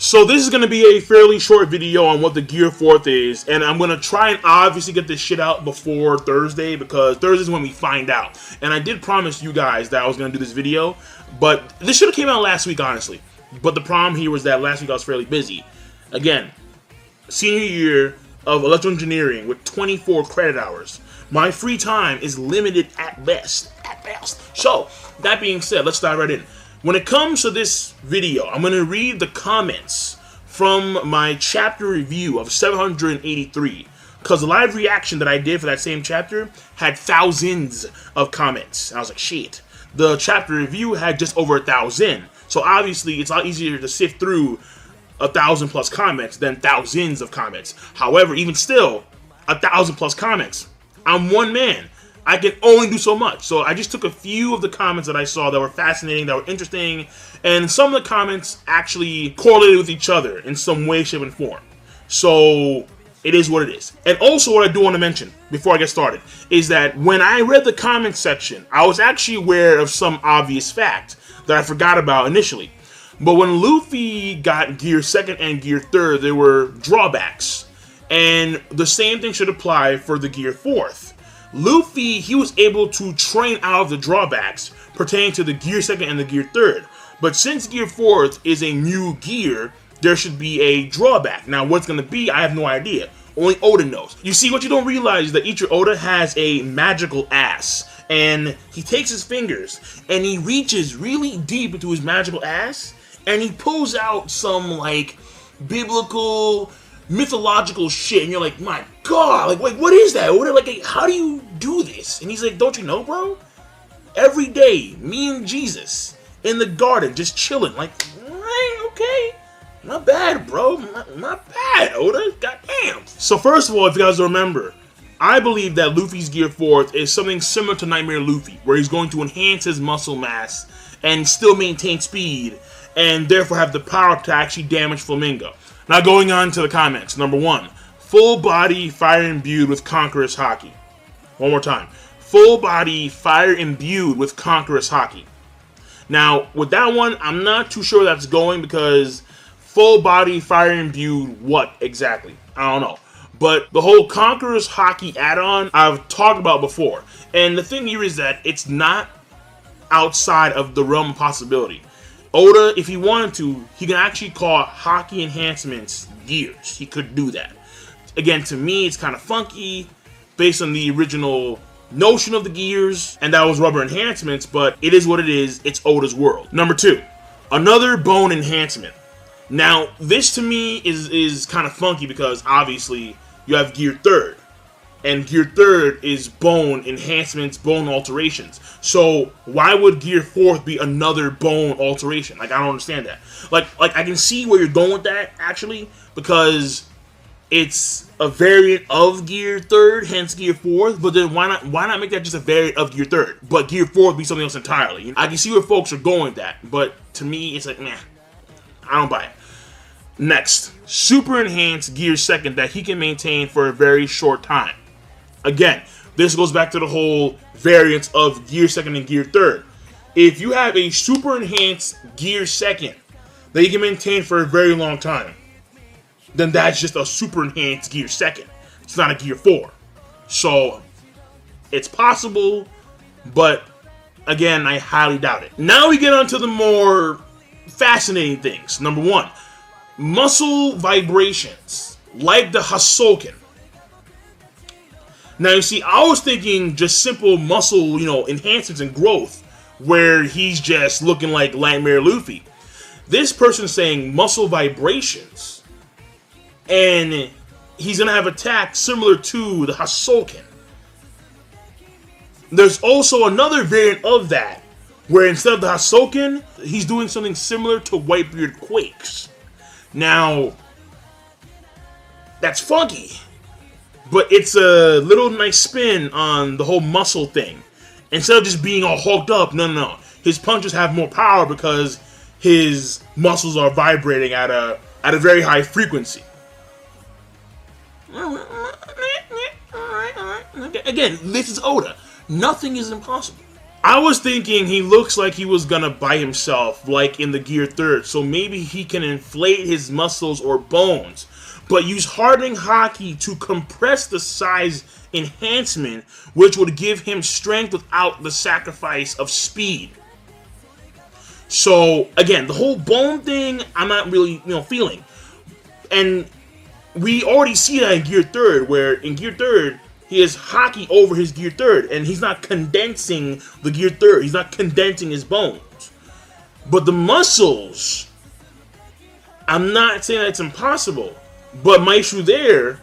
So this is going to be a fairly short video on what the Gear 4th is, and I'm going to try and obviously get this shit out before Thursday, because Thursday is when we find out. And I did promise you guys that I was going to do this video, but this should have came out last week, honestly. But the problem here was that last week I was fairly busy. Again, senior year of electrical engineering with 24 credit hours. My free time is limited at best. So, that being said, let's dive right in. When it comes to this video, I'm going to read the comments from my chapter review of 783, because the live reaction that I did for that same chapter had thousands of comments. I was like, shit. The chapter review had just over 1,000. So obviously, it's a lot easier to sift through 1,000+ comments than thousands of comments. However, even still, 1,000+ comments. I'm one man. I can only do so much. So I just took a few of the comments that I saw that were fascinating, that were interesting, and some of the comments actually correlated with each other in some way, shape, and form. So it is what it is. And also what I do want to mention before I get started is that when I read the comment section, I was actually aware of some obvious fact that I forgot about initially. But when Luffy got Gear 2nd and Gear 3rd, there were drawbacks. And the same thing should apply for the Gear 4th. Luffy, he was able to train out of the drawbacks pertaining to the Gear 2nd and the Gear 3rd. But since Gear 4th is a new gear, there should be a drawback. Now, what's going to be, I have no idea. Only Odin knows. You see, what you don't realize is that Ichiro Oda has a magical ass. And he takes his fingers and he reaches really deep into his magical ass and he pulls out some, like, biblical, mythological shit, and you're like, my god, like, wait, what is that? What, like, how do you do this? And he's like, don't you know, bro? Every day, me and Jesus in the garden, just chilling, like, okay, not bad, bro, not bad, Oda, goddamn. So first of all, if you guys remember, I believe that Luffy's Gear 4th is something similar to Nightmare Luffy, where he's going to enhance his muscle mass and still maintain speed, and therefore have the power to actually damage Flamingo. Now going on to the comments. Number 1, full body fire imbued with Conqueror's Hockey. One more time. Full body fire imbued with Conqueror's Hockey. Now with that one, I'm not too sure that's going, because full body fire imbued what exactly? I don't know. But the whole Conqueror's Hockey add-on I've talked about before. And the thing here is that it's not outside of the realm of possibility. Oda, if he wanted to, he can actually call hockey enhancements gears. He could do that. Again, to me, it's kind of funky based on the original notion of the gears, and that was rubber enhancements, but it is what it is. It's Oda's world. Number 2, another bone enhancement. Now, this to me is kind of funky because obviously you have Gear 3rd. And Gear 3rd is bone enhancements, bone alterations. So why would Gear 4th be another bone alteration? Like, I don't understand that. Like I can see where you're going with that, actually, because it's a variant of Gear 3rd, hence Gear 4th. But then why not make that just a variant of Gear 3rd, but Gear 4th be something else entirely? I can see where folks are going with that, but to me, it's like, nah, I don't buy it. Next, super enhanced Gear 2nd that he can maintain for a very short time. Again, this goes back to the whole variance of Gear 2nd and Gear 3rd. If you have a super enhanced Gear 2nd that you can maintain for a very long time, then that's just a super enhanced Gear 2nd. It's not a Gear 4. So, it's possible, but again, I highly doubt it. Now we get on to the more fascinating things. Number 1, muscle vibrations, like the Hasoken. Now, you see, I was thinking just simple muscle, enhancements and growth, where he's just looking like Nightmare Luffy. This person's saying muscle vibrations, and he's going to have attacks similar to the Hasoken. There's also another variant of that, where instead of the Hasoken, he's doing something similar to Whitebeard Quakes. Now, that's funky. But it's a little nice spin on the whole muscle thing. Instead of just being all hulked up, no. His punches have more power because his muscles are vibrating at a very high frequency. Again, this is Oda. Nothing is impossible. I was thinking he looks like he was gonna bite himself, like in the Gear 3rd, so maybe he can inflate his muscles or bones, but use Hardening Hockey to compress the size enhancement, which would give him strength without the sacrifice of speed. So, again, the whole bone thing, I'm not really, feeling. And we already see that in Gear 3rd, where in Gear 3rd, he has Hockey over his Gear 3rd, and he's not condensing the Gear 3rd. He's not condensing his bones. But the muscles, I'm not saying that it's impossible, but my issue there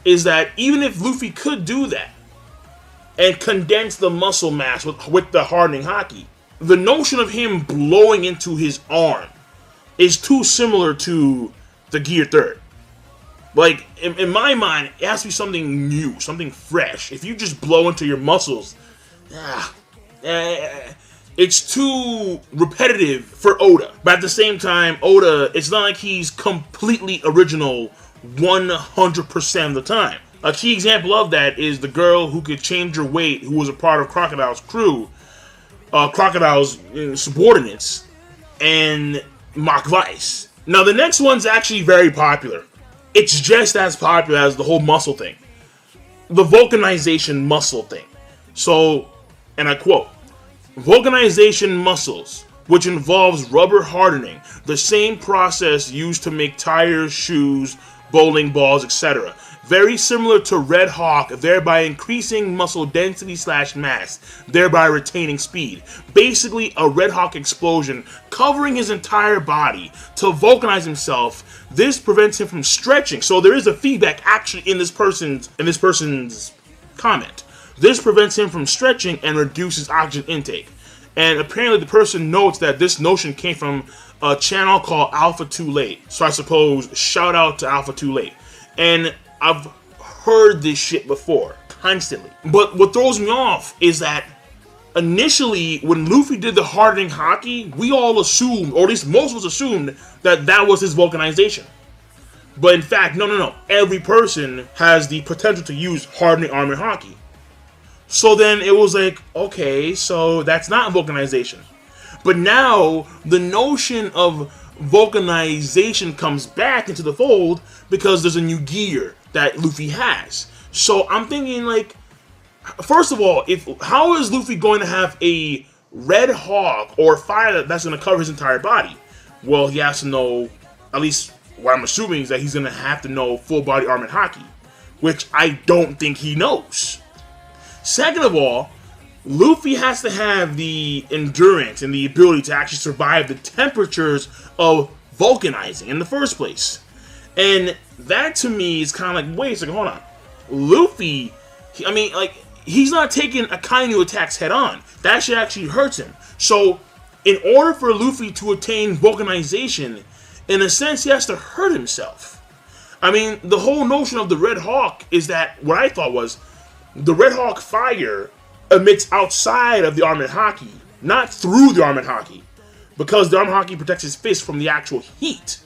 is that even if Luffy could do that and condense the muscle mass with the Hardening Hockey, the notion of him blowing into his arm is too similar to the Gear 3rd. Like, in my mind, it has to be something new, something fresh. If you just blow into your muscles, it's too repetitive for Oda. But at the same time, Oda, it's not like he's completely original 100% of the time. A key example of that is the girl who could change her weight, who was a part of Crocodile's crew, Crocodile's subordinates, and Mach Vice. Now, the next one's actually very popular. It's just as popular as the whole muscle thing. The vulcanization muscle thing. So, and I quote, "Vulcanization muscles, which involves rubber hardening, the same process used to make tires, shoes, bowling balls, etc. Very similar to Red Hawk, thereby increasing muscle density / mass, thereby retaining speed. Basically, a Red Hawk explosion covering his entire body to vulcanize himself. This prevents him from stretching." So there is a feedback actually in this person's comment. This prevents him from stretching and reduces oxygen intake. And apparently the person notes that this notion came from a channel called Alpha Too Late. So I suppose shout out to Alpha Too Late. And I've heard this shit before, constantly. But what throws me off is that initially, when Luffy did the Hardening Hockey, we all assumed, or at least most of us assumed, that that was his vulcanization. But in fact, no. Every person has the potential to use Hardening Armor Hockey. So then it was like, okay, so that's not vulcanization. But now, the notion of vulcanization comes back into the fold because there's a new gear that Luffy has. So I'm thinking, like, first of all, how is Luffy going to have a Red Hawk or fire that's going to cover his entire body? Well, he has to know, at least what I'm assuming is that he's going to have to know full body armored hockey, which I don't think he knows. Second of all, Luffy has to have the endurance and the ability to actually survive the temperatures of vulcanizing in the first place. And that to me is kind of like, wait a second, hold on. Luffy, he's not taking Akainu attacks head on. That shit actually hurts him. So, in order for Luffy to attain vulcanization, in a sense, he has to hurt himself. I mean, the whole notion of the Red Hawk is that, what I thought was, the Red Hawk fire emits outside of the armored hockey, not through the armored hockey, because the armored hockey protects his fist from the actual heat.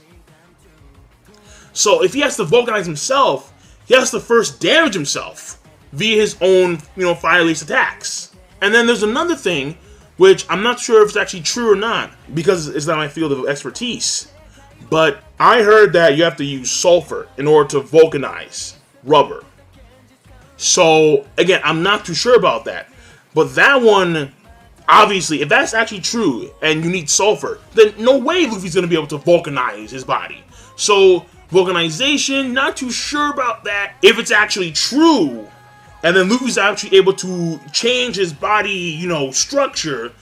So if he has to vulcanize himself, he has to first damage himself via his own, fire-release attacks. And then there's another thing, which I'm not sure if it's actually true or not, because it's not my field of expertise. But I heard that you have to use sulfur in order to vulcanize rubber. So, again, I'm not too sure about that. But that one, obviously, if that's actually true and you need sulfur, then no way Luffy's going to be able to vulcanize his body. So, vulcanization, not too sure about that. If it's actually true, and then Luffy's actually able to change his body, structure,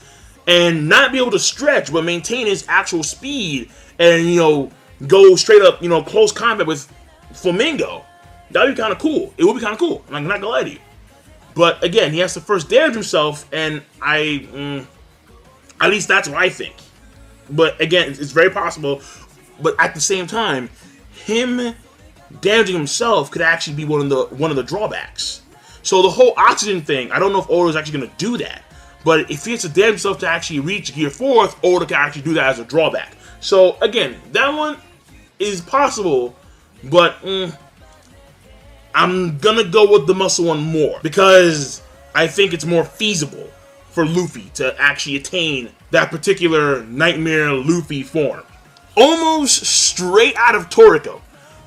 and not be able to stretch, but maintain his actual speed, and, go straight up, close combat with Flamingo, that'd be kind of cool. It would be kind of cool. I'm not gonna lie to you. But again, he has to first damage himself, and at least that's what I think. But again, it's very possible. But at the same time, him damaging himself could actually be one of the drawbacks. So the whole oxygen thing, I don't know if Oda is actually gonna do that. But if he has to damage himself to actually reach Gear 4th, Oda can actually do that as a drawback. So again, that one is possible, but I'm gonna go with the muscle one more because I think it's more feasible for Luffy to actually attain that particular Nightmare Luffy form. Almost straight out of Toriko,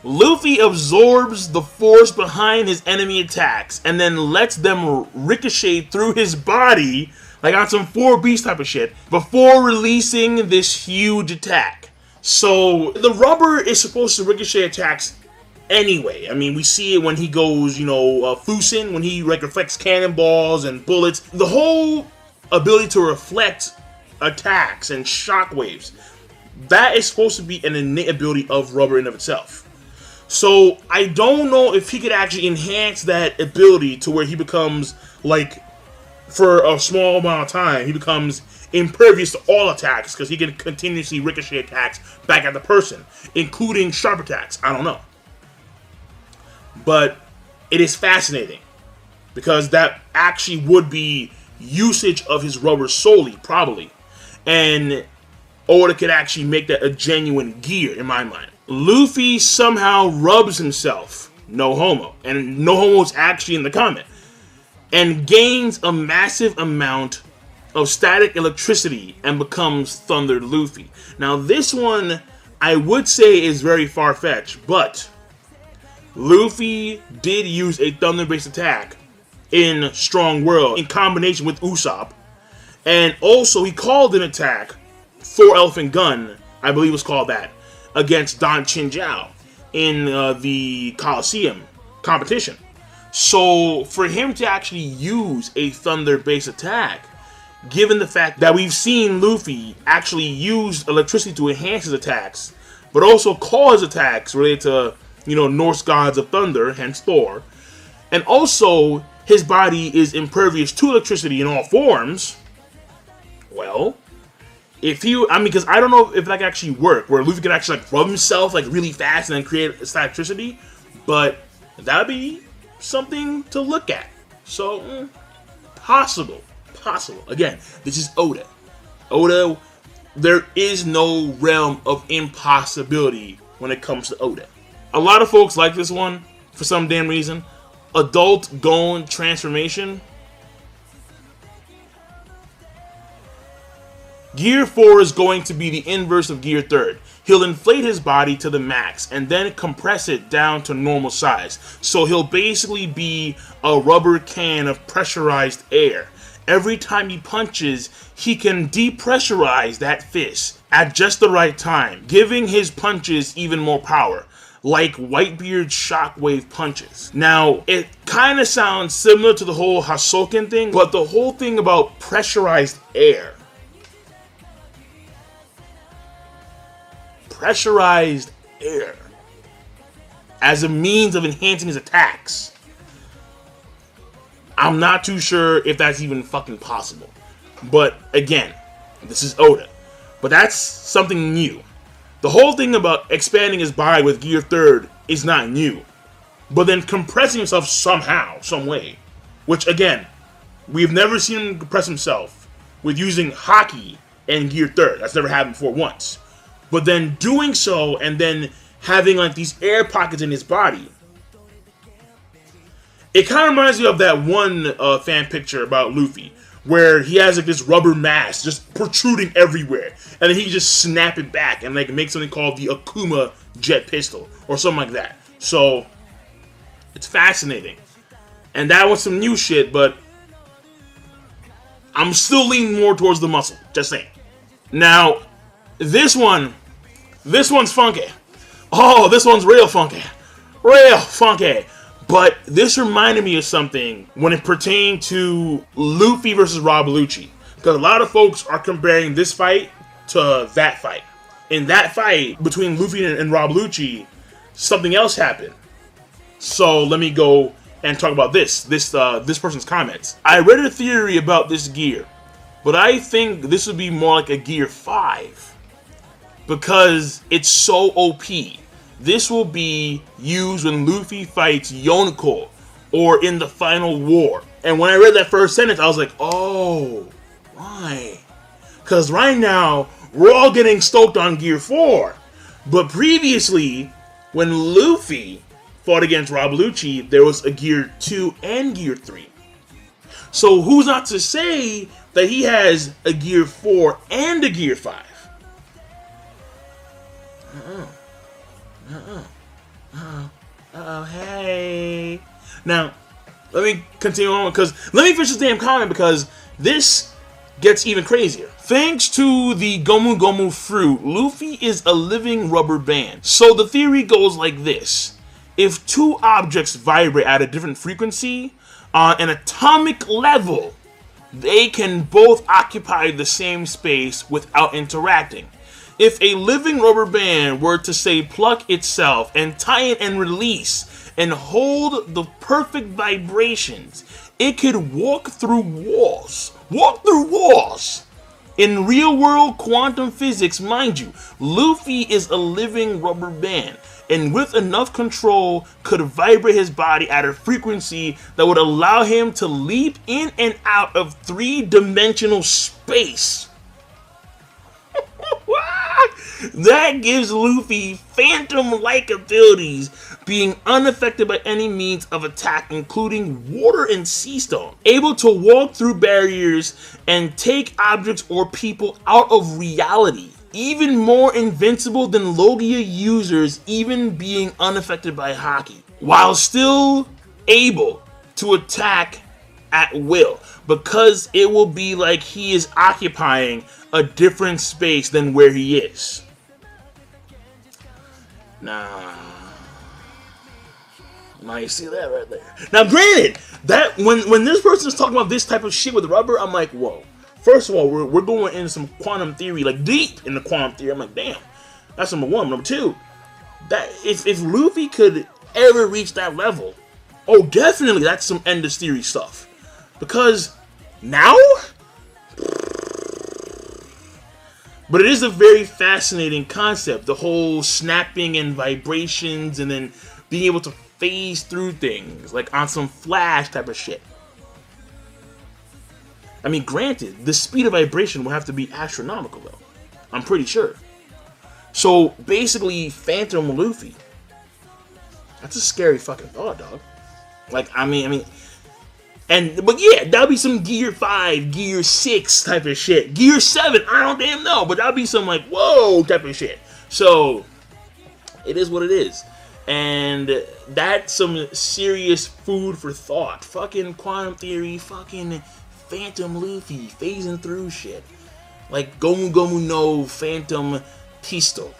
Luffy absorbs the force behind his enemy attacks and then lets them ricochet through his body like on some 4 Beast type of shit before releasing this huge attack. So the rubber is supposed to ricochet attacks anyway. I mean, we see it when he goes, Fusen, when he like reflects cannonballs and bullets. The whole ability to reflect attacks and shockwaves, that is supposed to be an innate ability of rubber in of itself. So I don't know if he could actually enhance that ability to where he becomes, like, for a small amount of time, he becomes impervious to all attacks because he can continuously ricochet attacks back at the person, including sharp attacks. I don't know. But it is fascinating because that actually would be usage of his rubber solely, probably. And Oda could actually make that a genuine gear, in my mind. Luffy somehow rubs himself, no homo, and no homo is actually in the comment, and gains a massive amount of static electricity and becomes Thunder Luffy. Now this one, I would say, is very far-fetched, but Luffy did use a thunder-based attack in Strong World in combination with Usopp, and also he called an attack, 4-Elephant Gun, I believe it was called that, against Don Chinjiao in the Coliseum competition. So for him to actually use a thunder-based attack, given the fact that we've seen Luffy actually use electricity to enhance his attacks, but also cause attacks related to, Norse gods of thunder, hence Thor, and also his body is impervious to electricity in all forms, well, because I don't know if that could actually work, where Luffy could actually rub himself really fast and then create electricity, but that would be something to look at. So, possible. Again, this is Oda. There is no realm of impossibility when it comes to Oda. A lot of folks like this one for some damn reason. Adult Gon transformation. Gear 4 is going to be the inverse of Gear 3. He'll inflate his body to the max and then compress it down to normal size. So he'll basically be a rubber can of pressurized air. Every time he punches, he can depressurize that fist at just the right time, giving his punches even more power, like Whitebeard's shockwave punches. Now, it kind of sounds similar to the whole Hasoken thing, but the whole thing about pressurized air, as a means of enhancing his attacks, I'm not too sure if that's even fucking possible. But again, this is Oda. But that's something new. The whole thing about expanding his body with Gear 3 is not new. But then compressing himself somehow, some way, which again, we've never seen him compress himself with using Hockey and Gear 3. That's never happened before once. But then doing so and then having these air pockets in his body. It kind of reminds me of that one fan picture about Luffy, where he has this rubber mask just protruding everywhere, and then he just snap it back and make something called the Akuma jet pistol or something like that. So it's fascinating, and that was some new shit. But I'm still leaning more towards the muscle. Just saying. Now, this one's funky. Oh, this one's real funky. But this reminded me of something when it pertained to Luffy versus Rob Lucci. Because a lot of folks are comparing this fight to that fight. In that fight between Luffy and Rob Lucci, something else happened. So let me go and talk about this person's comments. I read a theory about this gear, but I think this would be more like a Gear 5. Because it's so OP. This will be used when Luffy fights Yonko or in the final war. And when I read that first sentence, I was like, oh, why? Because right now, we're all getting stoked on Gear 4. But previously, when Luffy fought against Rob Lucci, there was a Gear 2 and Gear 3. So who's not to say that he has a Gear 4 and a Gear 5? Oh, hey. Now, let me continue on, because let me finish this damn comment, because this gets even crazier. Thanks to the Gomu Gomu fruit, Luffy is a living rubber band. So the theory goes like this. If two objects vibrate at a different frequency on an atomic level, they can both occupy the same space without interacting. If a living rubber band were to, say, pluck itself and tie it and release and hold the perfect vibrations, it could walk through walls. Walk through walls! In real-world quantum physics, mind you, Luffy is a living rubber band, and with enough control, could vibrate his body at a frequency that would allow him to leap in and out of three-dimensional space. That gives Luffy phantom-like abilities, being unaffected by any means of attack, including water and sea stone. Able to walk through barriers and take objects or people out of reality. Even more invincible than Logia users, even being unaffected by Haki. While still able to attack at will, because it will be like he is occupying a different space than where he is. Now you see that right there. Now, granted, that when this person is talking about this type of shit with rubber, I'm like, whoa. First of all, we're going into some quantum theory, like deep in the quantum theory. I'm like, damn, that's number one. Number two, that if Luffy could ever reach that level, oh, definitely that's some Endless Theory stuff. Because now, but it is a very fascinating concept, the whole snapping and vibrations, and then being able to phase through things, like on some Flash type of shit. I mean, granted, the speed of vibration will have to be astronomical, though. I'm pretty sure. So, basically, Phantom Luffy. That's a scary fucking thought, dog. Like, but yeah, that'll be some Gear 5, Gear 6 type of shit. Gear 7, I don't damn know, but that'll be some, like, whoa type of shit. So, it is what it is. And that's some serious food for thought. Fucking quantum theory, fucking Phantom Luffy phasing through shit. Like Gomu Gomu no Phantom Pisto.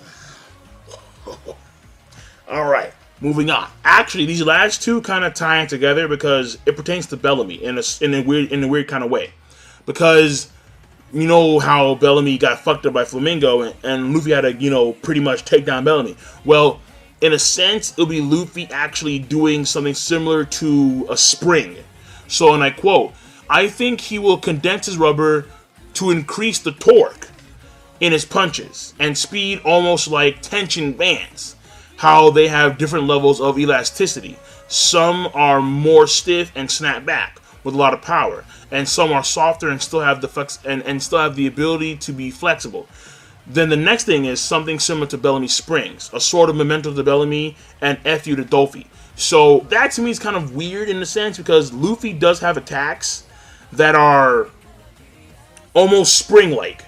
Alright, moving on. Actually, these last two kind of tie in together because it pertains to Bellamy in a weird kind of way. Because you know how Bellamy got fucked up by Flamingo and Luffy had to, pretty much take down Bellamy. Well, in a sense, it'll be Luffy actually doing something similar to a spring. So, and I quote, I think he will condense his rubber to increase the torque in his punches and speed, almost like tension bands. How they have different levels of elasticity. Some are more stiff and snap back with a lot of power, and some are softer and still have the flex and still have the ability to be flexible. Then the next thing is something similar to Bellamy Springs, a sort of memento to Bellamy and FU to Dolphy. So that to me is kind of weird in a sense because Luffy does have attacks that are almost spring-like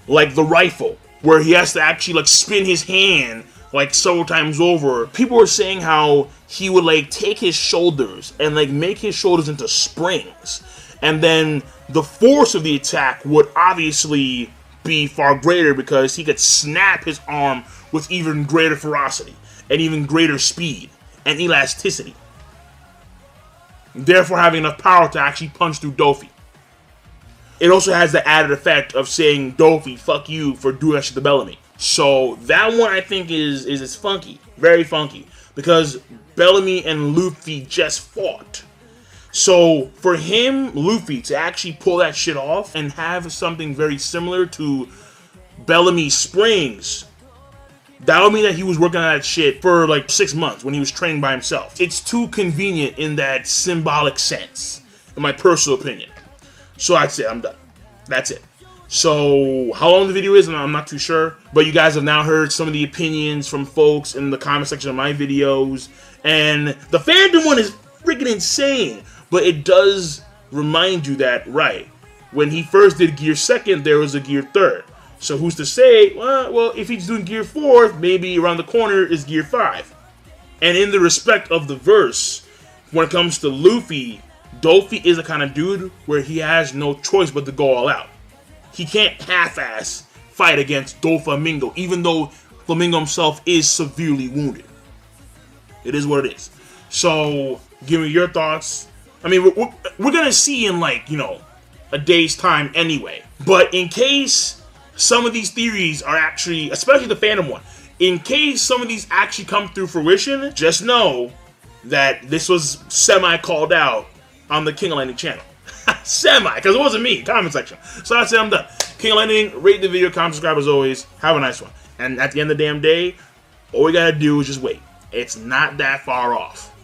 the rifle, where he has to actually like spin his hand like several times over. People were saying how he would like take his shoulders and like make his shoulders into springs, and then the force of the attack would obviously be far greater because he could snap his arm with even greater ferocity and even greater speed and elasticity, therefore having enough power to actually punch through Dolphy. It also has the added effect of saying, Dolphy, fuck you for doing that shit to Bellamy. So that one I think is funky, very funky, because Bellamy and Luffy just fought. So for him, Luffy, to actually pull that shit off and have something very similar to Bellamy Springs, that would mean that he was working on that shit for like 6 months when he was training by himself. It's too convenient in that symbolic sense, in my personal opinion. So that's it, I'm done. That's it. So how long the video is, I'm not too sure, but you guys have now heard some of the opinions from folks in the comment section of my videos, and the Phantom one is freaking insane, but it does remind you that, right, when he first did Gear 2nd, there was a Gear 3rd. So who's to say, well, if he's doing Gear 4th, maybe around the corner is Gear 5. And in the respect of the verse, when it comes to Luffy, Dolphy is the kind of dude where he has no choice but to go all out. He can't half-ass fight against Doflamingo, even though Flamingo himself is severely wounded. It is what it is. So, give me your thoughts. I mean, we're gonna see in, like, you know, a day's time anyway. But in case some of these theories are actually, especially the Phantom one, in case some of these actually come through fruition, just know that this was semi-called out on the King of Lightning channel. Semi, because it wasn't me. Comment section. So that's it, I'm done. King of Lightning, rate the video, comment, subscribe as always. Have a nice one. And at the end of the damn day, all we gotta do is just wait. It's not that far off.